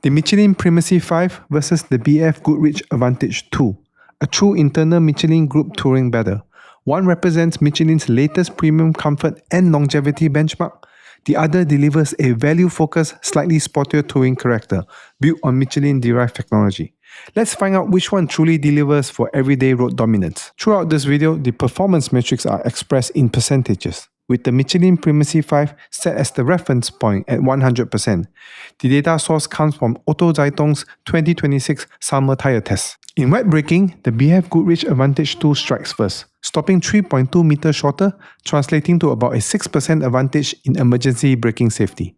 The Michelin Primacy 5 versus the BFGoodrich Advantage 2, a true internal Michelin Group touring battle. One represents Michelin's latest premium comfort and longevity benchmark. The other delivers a value-focused, slightly sportier touring character built on Michelin-derived technology. Let's find out which one truly delivers for everyday road dominance. Throughout this video, the performance metrics are expressed in percentages, with the Michelin Primacy 5 set as the reference point at 100%. The data source comes from Otto Zeitung's 2026 summer tire test. In wet braking, the BFGoodrich Advantage 2 strikes first, stopping 3.2 meters shorter, translating to about a 6% advantage in emergency braking safety.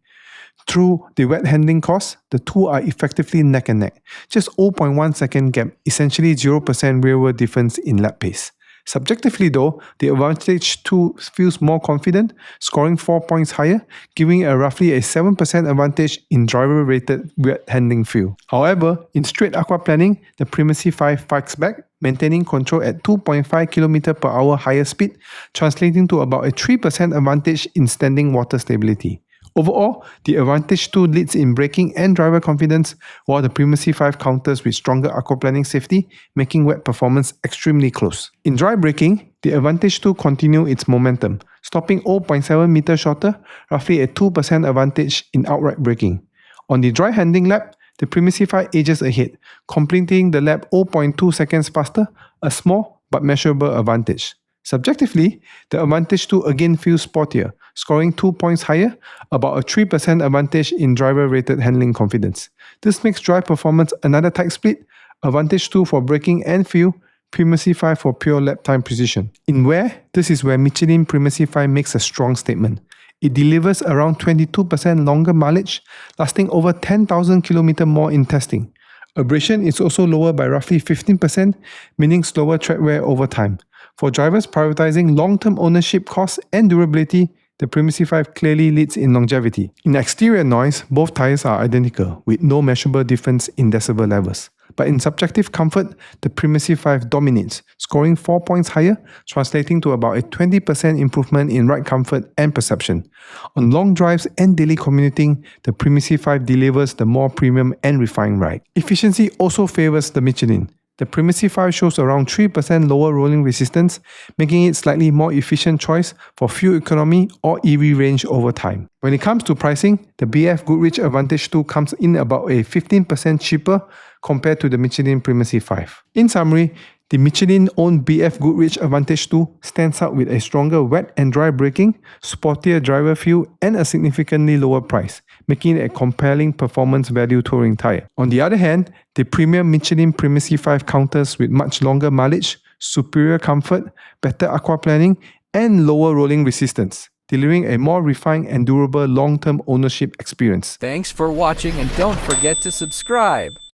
Through the wet handling costs, the two are effectively neck and neck, just 0.1 second gap, essentially 0% rear-wheel difference in lap pace. Subjectively though, the Advantage 2 feels more confident, scoring 4 points higher, giving a roughly a 7% advantage in driver-rated wet handling feel. However, in straight aquaplaning, the Primacy 5 fights back, maintaining control at 2.5 km per hour higher speed, translating to about a 3% advantage in standing water stability. Overall, the Advantage 2 leads in braking and driver confidence, while the Primacy 5 counters with stronger aquaplaning safety, making wet performance extremely close. In dry braking, the Advantage 2 continues its momentum, stopping 0.7 meters shorter, roughly a 2% advantage in outright braking. On the dry handling lap, the Primacy 5 edges ahead, completing the lap 0.2 seconds faster, a small but measurable advantage. Subjectively, the Advantage 2 again feels sportier, scoring 2 points higher, about a 3% advantage in driver-rated handling confidence. This makes dry performance another tight split, Advantage 2 for braking and feel, Primacy 5 for pure lap time precision. In wear, this is where Michelin Primacy 5 makes a strong statement. It delivers around 22% longer mileage, lasting over 10,000 km more in testing. Abrasion is also lower by roughly 15%, meaning slower tread wear over time. For drivers prioritizing long-term ownership costs and durability, the Primacy 5 clearly leads in longevity. In exterior noise, both tires are identical, with no measurable difference in decibel levels. But in subjective comfort, the Primacy 5 dominates, scoring 4 points higher, translating to about a 20% improvement in ride comfort and perception. On long drives and daily commuting, the Primacy 5 delivers the more premium and refined ride. Efficiency also favors the Michelin. The Primacy 5 shows around 3% lower rolling resistance, making it slightly more efficient choice for fuel economy or EV range over time. When it comes to pricing, the BFGoodrich Advantage 2 comes in about a 15% cheaper compared to the Michelin Primacy 5. In summary, the Michelin-owned BFGoodrich Advantage 2 stands out with a stronger wet and dry braking, sportier driver feel, and a significantly lower price, making it a compelling performance value touring tire. On the other hand, the premium Michelin Primacy 5 counters with much longer mileage, superior comfort, better aquaplaning, and lower rolling resistance, delivering a more refined and durable long-term ownership experience. Thanks for watching, and don't forget to subscribe.